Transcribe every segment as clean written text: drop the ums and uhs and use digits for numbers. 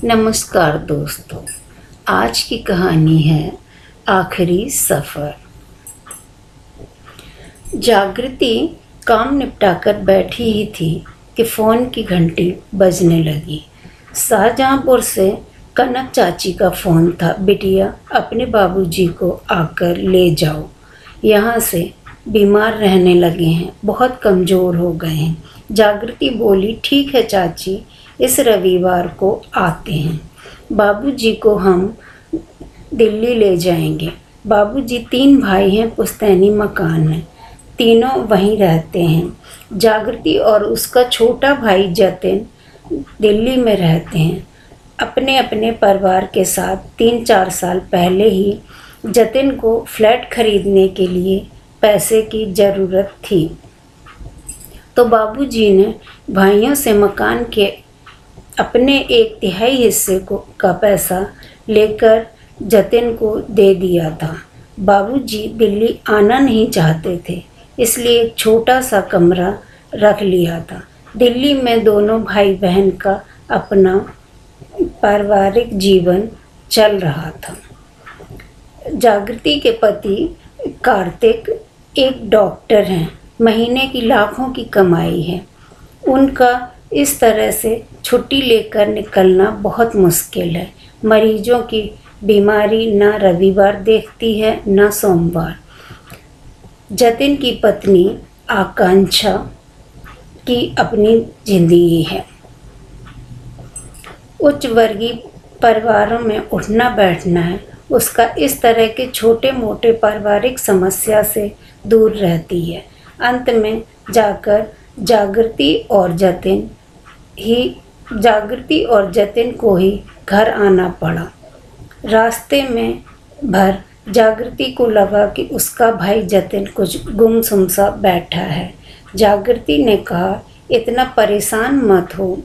नमस्कार दोस्तों, आज की कहानी है आखिरी सफ़र। जागृति काम निपटाकर बैठी ही थी कि फ़ोन की घंटी बजने लगी। शाहजहाँपुर से कनक चाची का फ़ोन था। बिटिया, अपने बाबूजी को आकर ले जाओ, यहाँ से बीमार रहने लगे हैं, बहुत कमज़ोर हो गए हैं। जागृति बोली, ठीक है चाची, इस रविवार को आते हैं। बाबूजी को हम दिल्ली ले जाएंगे। बाबूजी 3 भाई हैं, पुश्तैनी मकान है, तीनों वहीं रहते हैं। जागृति और उसका छोटा भाई जतिन दिल्ली में रहते हैं अपने अपने परिवार के साथ। 3-4 साल पहले ही जतिन को फ्लैट खरीदने के लिए पैसे की ज़रूरत थी, तो बाबूजी ने भाइयों से मकान के अपने 1/3 हिस्से का पैसा लेकर जतिन को दे दिया था। बाबूजी दिल्ली आना नहीं चाहते थे, इसलिए एक छोटा सा कमरा रख लिया था। दिल्ली में दोनों भाई बहन का अपना पारिवारिक जीवन चल रहा था। जागृति के पति कार्तिक एक डॉक्टर हैं, महीने की लाखों की कमाई है। उनका इस तरह से छुट्टी लेकर निकलना बहुत मुश्किल है। मरीजों की बीमारी ना रविवार देखती है ना सोमवार। जतिन की पत्नी आकांक्षा की अपनी जिंदगी है। उच्च वर्गीय परिवारों में उठना बैठना है। उसका इस तरह के छोटे मोटे पारिवारिक समस्या से दूर रहती है। अंत में जाकर जागृति और जतिन को ही घर आना पड़ा। रास्ते में भर जागृति को लगा कि उसका भाई जतिन कुछ गुमसुम सा बैठा है। जागृति ने कहा, इतना परेशान मत हो,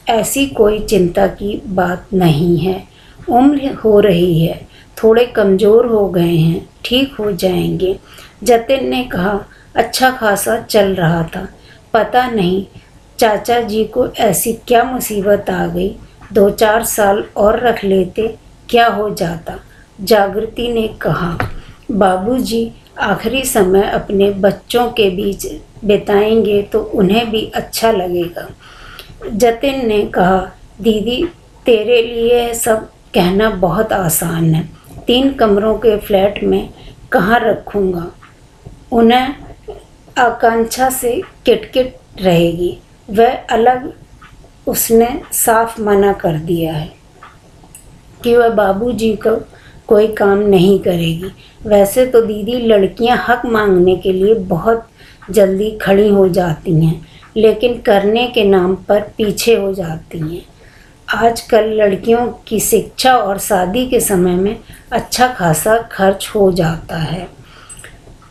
ऐसी कोई चिंता की बात नहीं है। उम्र हो रही है, थोड़े कमज़ोर हो गए हैं, ठीक हो जाएंगे। जतिन ने कहा, अच्छा खासा चल रहा था, पता नहीं चाचा जी को ऐसी क्या मुसीबत आ गई, 2-4 साल और रख लेते, क्या हो जाता। जागृति ने कहा, बाबूजी आखिरी समय अपने बच्चों के बीच बिताएंगे तो उन्हें भी अच्छा लगेगा। जतिन ने कहा, दीदी तेरे लिए सब कहना बहुत आसान है, 3 कमरों के फ्लैट में कहाँ रखूँगा, उन्हें आकांक्षा से किटकिट रहेगी, वह अलग। उसने साफ मना कर दिया है कि वह बाबूजी को कोई काम नहीं करेगी। वैसे तो दीदी लड़कियां हक मांगने के लिए बहुत जल्दी खड़ी हो जाती हैं, लेकिन करने के नाम पर पीछे हो जाती हैं। आजकल लड़कियों की शिक्षा और शादी के समय में अच्छा खासा खर्च हो जाता है।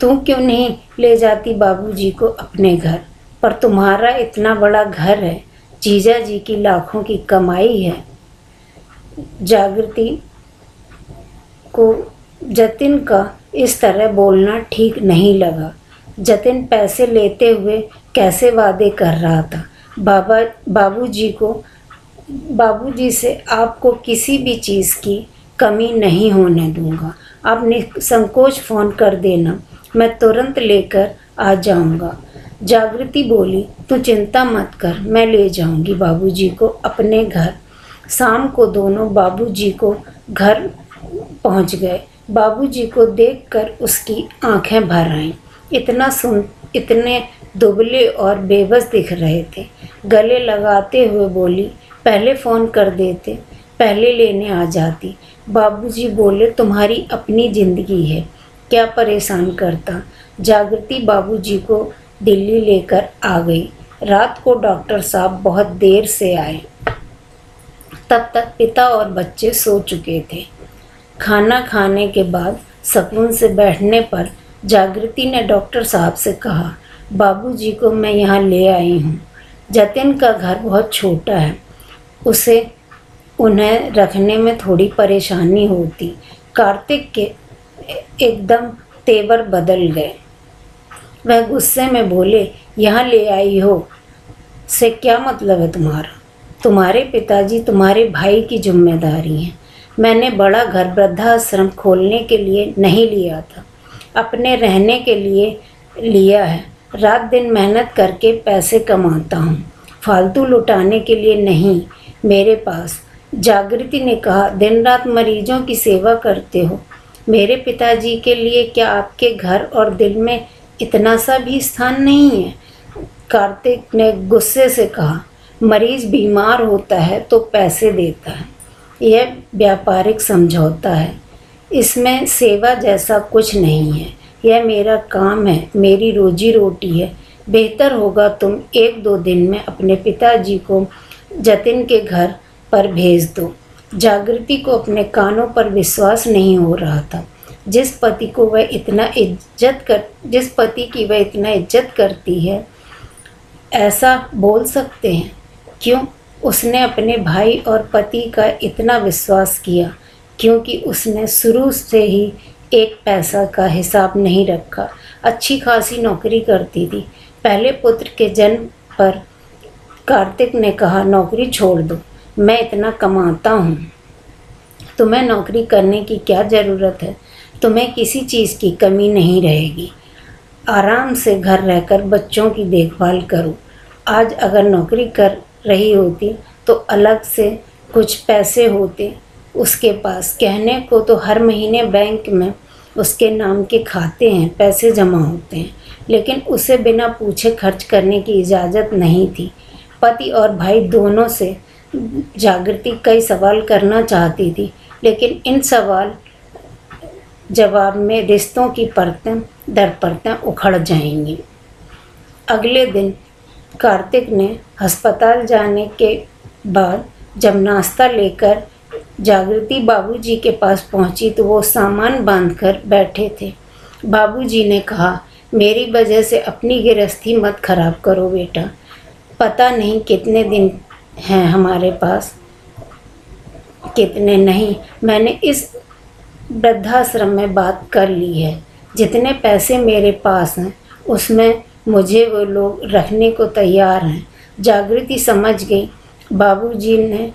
तू क्यों नहीं ले जाती बाबूजी को अपने घर? पर तुम्हारा इतना बड़ा घर है, जीजा जी की लाखों की कमाई है। जागृति को जतिन का इस तरह बोलना ठीक नहीं लगा। जतिन पैसे लेते हुए कैसे वादे कर रहा था, बाबूजी से आपको किसी भी चीज़ की कमी नहीं होने दूंगा, आप निसंकोच फ़ोन कर देना, मैं तुरंत लेकर आ जाऊंगा। जागृति बोली, तू चिंता मत कर, मैं ले जाऊंगी बाबूजी को अपने घर। शाम को दोनों बाबूजी को घर पहुंच गए। बाबूजी को देखकर उसकी आंखें भर आईं। इतने दुबले और बेबस दिख रहे थे। गले लगाते हुए बोली, पहले फ़ोन कर देते, पहले लेने आ जाती। बाबूजी बोले, तुम्हारी अपनी ज़िंदगी है, क्या परेशान करता। जागृति बाबूजी को दिल्ली लेकर आ गई। रात को डॉक्टर साहब बहुत देर से आए। तब तक पिता और बच्चे सो चुके थे। खाना खाने के बाद सुकून से बैठने पर जागृति ने डॉक्टर साहब से कहा, बाबूजी को मैं यहाँ ले आई हूँ। जतिन का घर बहुत छोटा है, उन्हें रखने में थोड़ी परेशानी होती। कार्तिक के एकदम तेवर बदल गए। वह गुस्से में बोले, यहाँ ले आई हो से क्या मतलब है तुम्हारा? तुम्हारे पिताजी तुम्हारे भाई की जिम्मेदारी हैं। मैंने बड़ा घर वृद्धाश्रम खोलने के लिए नहीं लिया था, अपने रहने के लिए लिया है। रात दिन मेहनत करके पैसे कमाता हूँ, फालतू लुटाने के लिए नहीं मेरे पास। जागृति ने कहा, दिन रात मरीजों की सेवा करते हो, मेरे पिताजी के लिए क्या आपके घर और दिल में इतना सा भी स्थान नहीं है? कार्तिक ने गुस्से से कहा, मरीज बीमार होता है तो पैसे देता है, यह व्यापारिक समझौता है, इसमें सेवा जैसा कुछ नहीं है। यह मेरा काम है, मेरी रोजी रोटी है। बेहतर होगा तुम 1-2 दिन में अपने पिताजी को जतिन के घर पर भेज दो। जागृति को अपने कानों पर विश्वास नहीं हो रहा था। जिस पति की वह इतना इज्जत करती है, ऐसा बोल सकते हैं? क्यों? उसने अपने भाई और पति का इतना विश्वास किया क्योंकि उसने शुरू से ही एक पैसा का हिसाब नहीं रखा। अच्छी खासी नौकरी करती थी। पहले पुत्र के जन्म पर कार्तिक ने कहा, नौकरी छोड़ दो, मैं इतना कमाता हूँ, तुम्हें नौकरी करने की क्या ज़रूरत है? तुम्हें किसी चीज़ की कमी नहीं रहेगी। आराम से घर रहकर बच्चों की देखभाल करो। आज अगर नौकरी कर रही होती तो अलग से कुछ पैसे होते उसके पास। कहने को तो हर महीने बैंक में उसके नाम के खाते हैं, पैसे जमा होते हैं, लेकिन उसे बिना पूछे खर्च करने की इजाज़त नहीं थी। पति और भाई दोनों से जागृति कई सवाल करना चाहती थी, लेकिन इन सवाल जवाब में रिश्तों की परतें दर परतें उखड़ जाएंगी। अगले दिन कार्तिक ने अस्पताल जाने के बाद जब नाश्ता लेकर जागृति बाबूजी के पास पहुंची तो वो सामान बांधकर बैठे थे। बाबूजी ने कहा, मेरी वजह से अपनी गृहस्थी मत खराब करो बेटा। पता नहीं कितने दिन हैं हमारे पास, कितने नहीं। मैंने इस वृद्धाश्रम में बात कर ली है। जितने पैसे मेरे पास हैं उसमें मुझे वो लोग रखने को तैयार हैं। जागृति समझ गई बाबूजी ने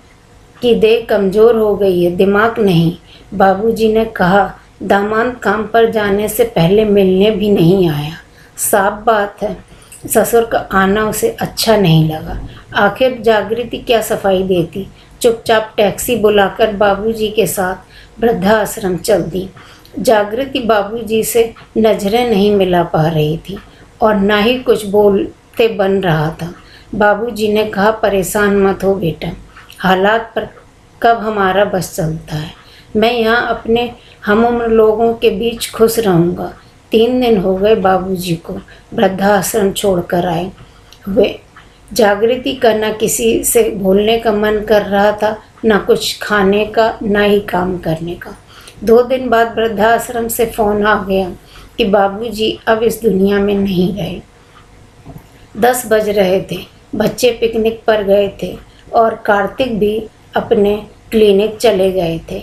कि देह कमज़ोर हो गई है, दिमाग नहीं। बाबूजी ने कहा, दामाद काम पर जाने से पहले मिलने भी नहीं आया। साफ बात है ससुर का आना उसे अच्छा नहीं लगा। आखिर जागृति क्या सफाई देती। चुपचाप टैक्सी बुलाकर बाबूजी के साथ वृद्धाश्रम चल दी। जागृति बाबूजी से नज़रें नहीं मिला पा रही थी और ना ही कुछ बोलते बन रहा था। बाबूजी ने कहा, परेशान मत हो बेटा, हालात पर कब हमारा बस चलता है। मैं यहाँ अपने हम उम्र लोगों के बीच खुश रहूँगा। 3 दिन हो गए बाबूजी को वृद्धाश्रम छोड़कर आए हुए। जागृति का न किसी से भूलने का मन कर रहा था, न कुछ खाने का, न ही काम करने का। 2 दिन बाद वृद्धाश्रम से फ़ोन आ गया कि बाबूजी अब इस दुनिया में नहीं रहे। 10 बज रहे थे। बच्चे पिकनिक पर गए थे और कार्तिक भी अपने क्लिनिक चले गए थे।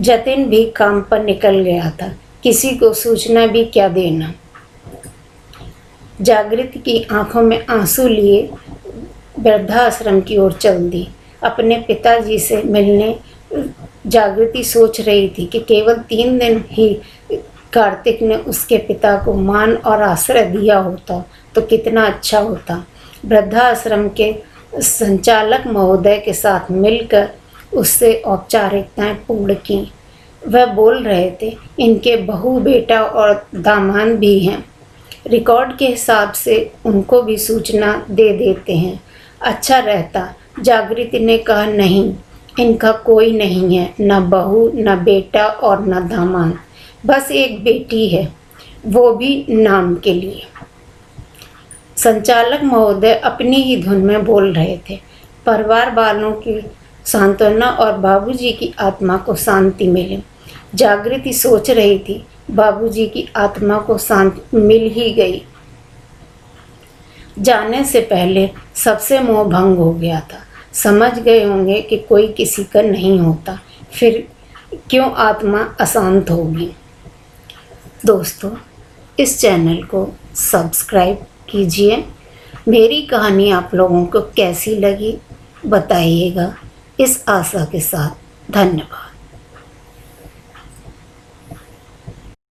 जतिन भी काम पर निकल गया था। किसी को सूचना भी क्या देना। जागृति की आंखों में आंसू लिए वृद्धाश्रम की ओर चल दी। अपने पिताजी से मिलने जागृति सोच रही थी कि केवल 3 दिन ही कार्तिक ने उसके पिता को मान और आश्रय दिया होता तो कितना अच्छा होता। वृद्धाश्रम के संचालक महोदय के साथ मिलकर उससे औपचारिकताएं पूर्ण की। वह बोल रहे थे, इनके बहू बेटा और दामाद भी हैं, रिकॉर्ड के हिसाब से उनको भी सूचना दे देते हैं, अच्छा रहता। जागृति ने कहा, नहीं, इनका कोई नहीं है, न बहू न बेटा और न दामाद, बस एक बेटी है, वो भी नाम के लिए। संचालक महोदय अपनी ही धुन में बोल रहे थे। परिवार वालों की सांत्वना और बाबूजी की आत्मा को शांति मिले। जागृति सोच रही थी, बाबूजी की आत्मा को शांति मिल ही गई। जाने से पहले सबसे मोह भंग हो गया था। समझ गए होंगे कि कोई किसी का नहीं होता, फिर क्यों आत्मा अशांत होगी। दोस्तों, इस चैनल को सब्सक्राइब कीजिए। मेरी कहानी आप लोगों को कैसी लगी बताइएगा, इस आशा के साथ धन्यवाद।